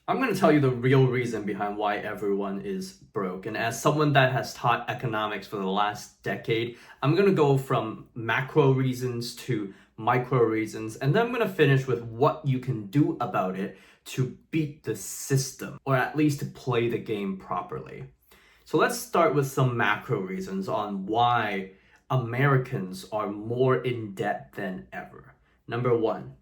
I'm going to tell you the real reason behind why everyone is broke. And as someone that has taught economics for the last decade, I'm going to go from macro reasons to micro reasons, and then I'm going to finish with what you can do about it to beat the system, or at least to play the game properly. So let's start with some macro reasons on why Americans are more in debt than ever. Number one,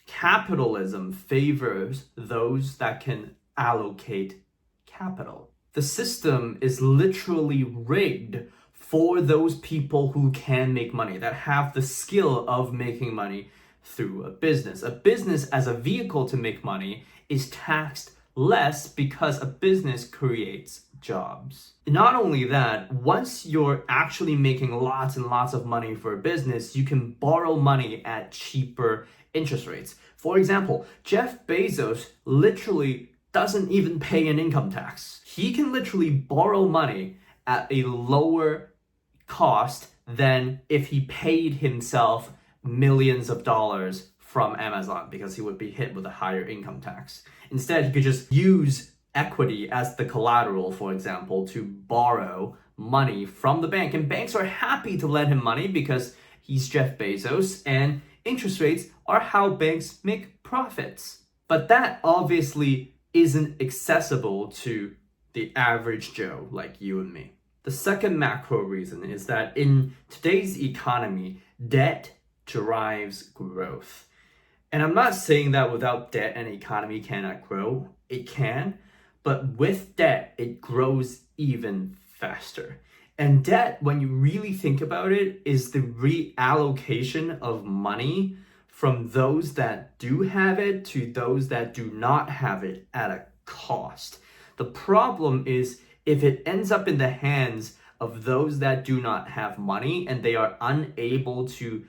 capitalism favors those that can allocate capital. The system is literally rigged for those people who can make money, that have the skill of making money through a business. A business as a vehicle to make money is taxed less because a business creates jobs. Not only that, once you're actually making lots and lots of money for a business, you can borrow money at cheaper interest rates. For example, Jeff Bezos literally doesn't even pay an income tax. He can literally borrow money at a lower cost than if he paid himself millions of dollars from Amazon, because he would be hit with a higher income tax. Instead, he could just use equity as the collateral, for example, to borrow money from the bank. And banks are happy to lend him money because he's Jeff Bezos, and interest rates are how banks make profits. But that obviously isn't accessible to the average Joe like you and me. The second macro reason is that in today's economy, debt drives growth. And I'm not saying that without debt an economy cannot grow. It can, but with debt, it grows even faster. And debt, when you really think about it, is the reallocation of money from those that do have it to those that do not have it at a cost. The problem is if it ends up in the hands of those that do not have money and they are unable to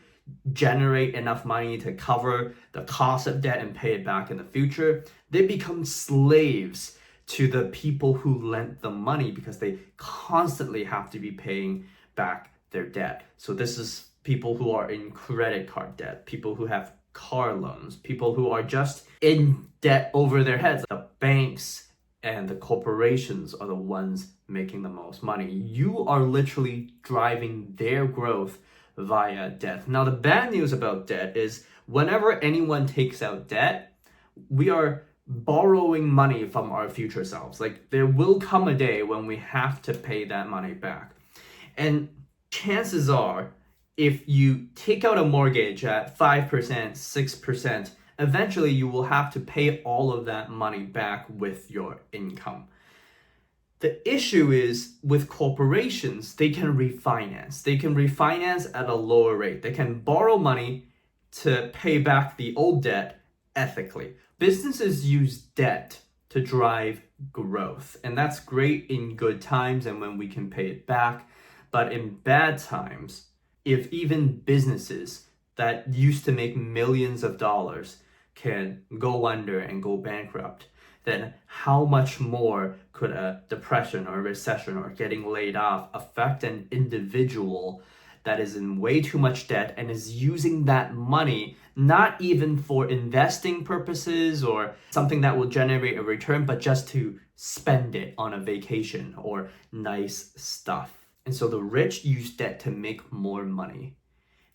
generate enough money to cover the cost of debt and pay it back in the future, they become slaves to the people who lent them money because they constantly have to be paying back their debt. So this is people who are in credit card debt, people who have car loans, people who are just in debt over their heads. The banks and the corporations are the ones making the most money. You are literally driving their growth via debt. Now, the bad news about debt is whenever anyone takes out debt, we are borrowing money from our future selves. Like, there will come a day when we have to pay that money back. And chances are, if you take out a mortgage at 5%, 6%, eventually you will have to pay all of that money back with your income. The issue is with corporations, they can refinance. They can refinance at a lower rate. They can borrow money to pay back the old debt ethically. Businesses use debt to drive growth, and that's great in good times and when we can pay it back. But in bad times, if even businesses that used to make millions of dollars can go under and go bankrupt, then how much more could a depression or a recession or getting laid off affect an individual that is in way too much debt and is using that money not even for investing purposes or something that will generate a return, but just to spend it on a vacation or nice stuff. And so the rich use debt to make more money.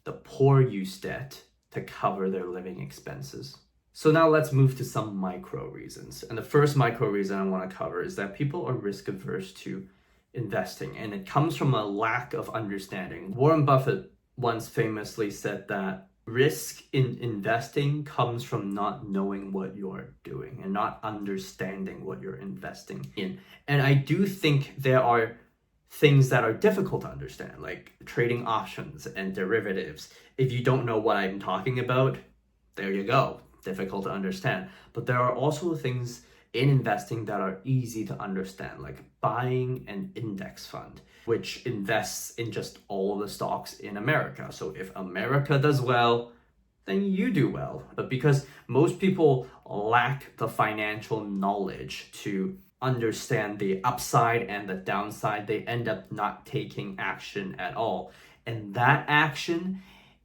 The poor use debt to cover their living expenses. So now let's move to some micro reasons. And the first micro reason I want to cover is that people are risk averse to investing, and it comes from a lack of understanding. Warren Buffett once famously said that risk in investing comes from not knowing what you're doing and not understanding what you're investing in. And I do think there are things that are difficult to understand, like trading options and derivatives. If you don't know what I'm talking about, there you go. Difficult to understand. But there are also things in investing that are easy to understand, like buying an index fund, which invests in just all of the stocks in America. So if America does well, then you do well. But because most people lack the financial knowledge to understand the upside and the downside, they end up not taking action at all. And that action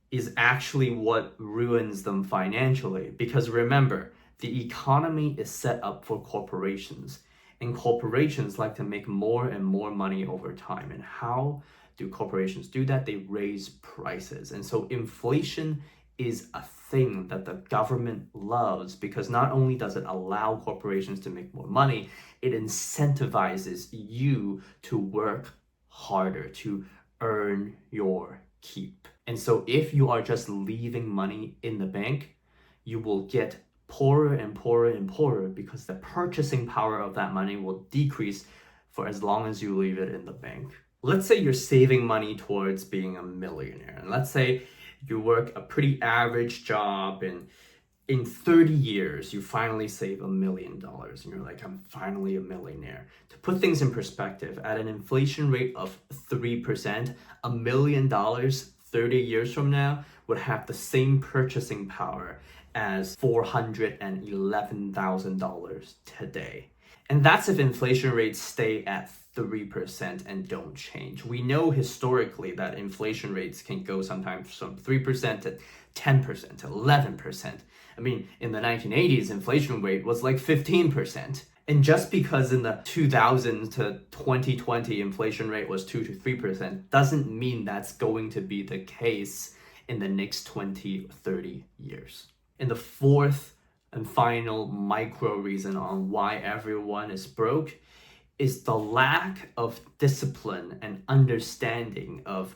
is actually what ruins them financially. Because remember, The economy is set up for corporations, and corporations like to make more and more money over time. And how do corporations do that? They raise prices. And so inflation is a thing that the government loves, because not only does it allow corporations to make more money, it incentivizes you to work harder, to earn your keep. And so if you are just leaving money in the bank, you will get poorer and poorer and poorer, because the purchasing power of that money will decrease for as long as you leave it in the bank. Let's say you're saving money towards being a millionaire, and let's say you work a pretty average job, and in 30 years you finally save $1 million, and you're like, I'm finally a millionaire. To put things in perspective, at an inflation rate of 3%, $1 million 30 years from now would have the same purchasing power as $411,000 today. And that's if inflation rates stay at 3% and don't change. We know historically that inflation rates can go sometimes from 3% to 10% to 11%. I mean, in the 1980s, inflation rate was like 15%. And just because in the 2000s to 2020 inflation rate was 2 to 3% doesn't mean that's going to be the case in the next 20 or 30 years. And the fourth and final micro reason on why everyone is broke is the lack of discipline and understanding of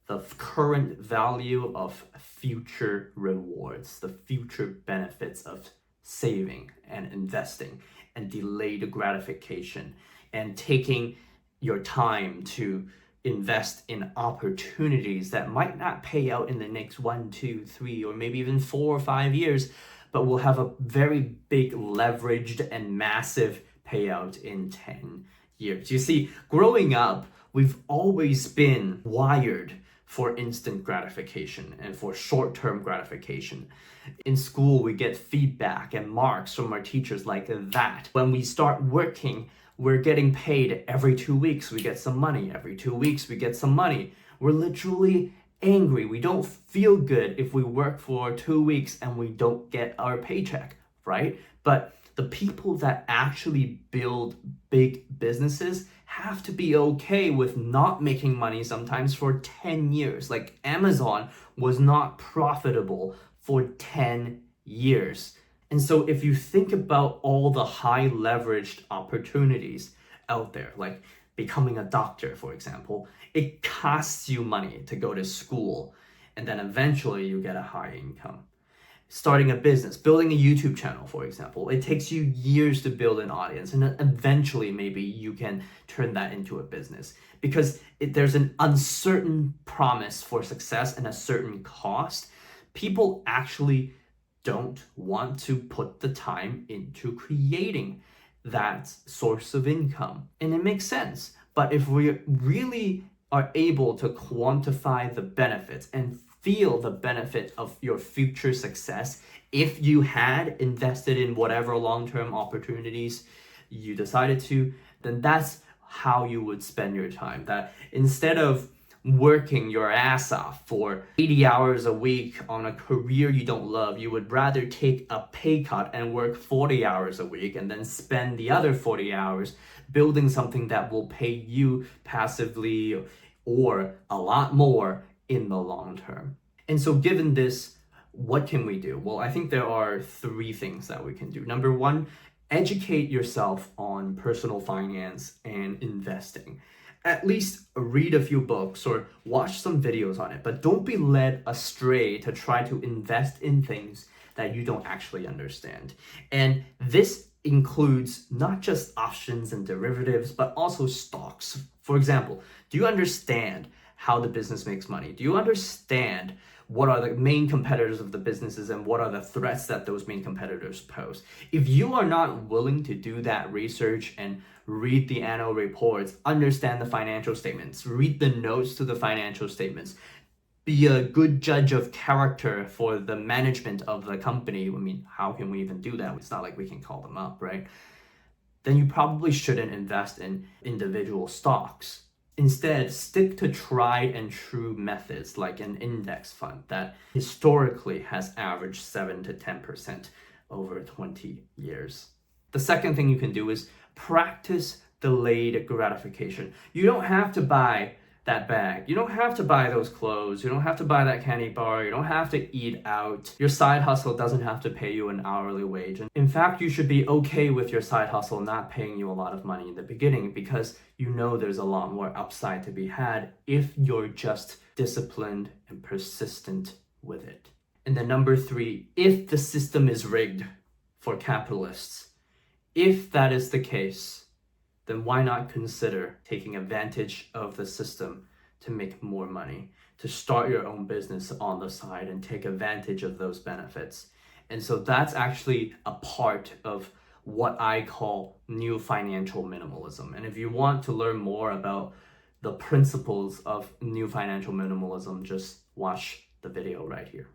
the current value of future rewards, the future benefits of saving and investing, and delayed gratification, and taking your time to invest in opportunities that might not pay out in the next 1, 2, 3, or maybe even 4 or 5 years, but will have a very big leveraged and massive payout in 10 years. You see, growing up, we've always been wired for instant gratification and for short-term gratification. In school, we get feedback and marks from our teachers like that. When we start working, we're getting paid every 2 weeks. We get some money. Every 2 weeks, we get some money. We're literally angry. We don't feel good if we work for 2 weeks and we don't get our paycheck, right? But the people that actually build big businesses have to be okay with not making money sometimes for 10 years. Like Amazon was not profitable for 10 years. And so if you think about all the high leveraged opportunities out there, like becoming a doctor, for example, it costs you money to go to school, and then eventually you get a high income. Starting a business, building a YouTube channel, for example, it takes you years to build an audience, and then eventually maybe you can turn that into a business, because there's an uncertain promise for success and a certain cost. People actually don't want to put the time into creating that source of income, and it makes sense. But if we really are able to quantify the benefits and feel the benefit of your future success, if you had invested in whatever long-term opportunities you decided to, then that's how you would spend your time. That instead of working your ass off for 80 hours a week on a career you don't love, you would rather take a pay cut and work 40 hours a week and then spend the other 40 hours building something that will pay you passively or a lot more in the long term. And so given this, what can we do? Well, I think there are 3 things that we can do. Number 1, educate yourself on personal finance and investing. At least read a few books or watch some videos on it, but don't be led astray to try to invest in things that you don't actually understand. And this includes not just options and derivatives, but also stocks. For example, do you understand how the business makes money? Do you understand what are the main competitors of the businesses and what are the threats that those main competitors pose? If you are not willing to do that research and read the annual reports, understand the financial statements, read the notes to the financial statements, be a good judge of character for the management of the company. I mean, how can we even do that? It's not like we can call them up, right? Then you probably shouldn't invest in individual stocks. Instead, stick to tried and true methods like an index fund that historically has averaged 7 to 10% over 20 years. The second thing you can do is practice delayed gratification. You don't have to buy that bag. You don't have to buy those clothes. You don't have to buy that candy bar. You don't have to eat out. Your side hustle doesn't have to pay you an hourly wage. And in fact, you should be okay with your side hustle not paying you a lot of money in the beginning, because you know there's a lot more upside to be had if you're just disciplined and persistent with it. And then number 3, if the system is rigged for capitalists, if that is the case, then why not consider taking advantage of the system to make more money, to start your own business on the side and take advantage of those benefits? And so that's actually a part of what I call new financial minimalism. And if you want to learn more about the principles of new financial minimalism, just watch the video right here.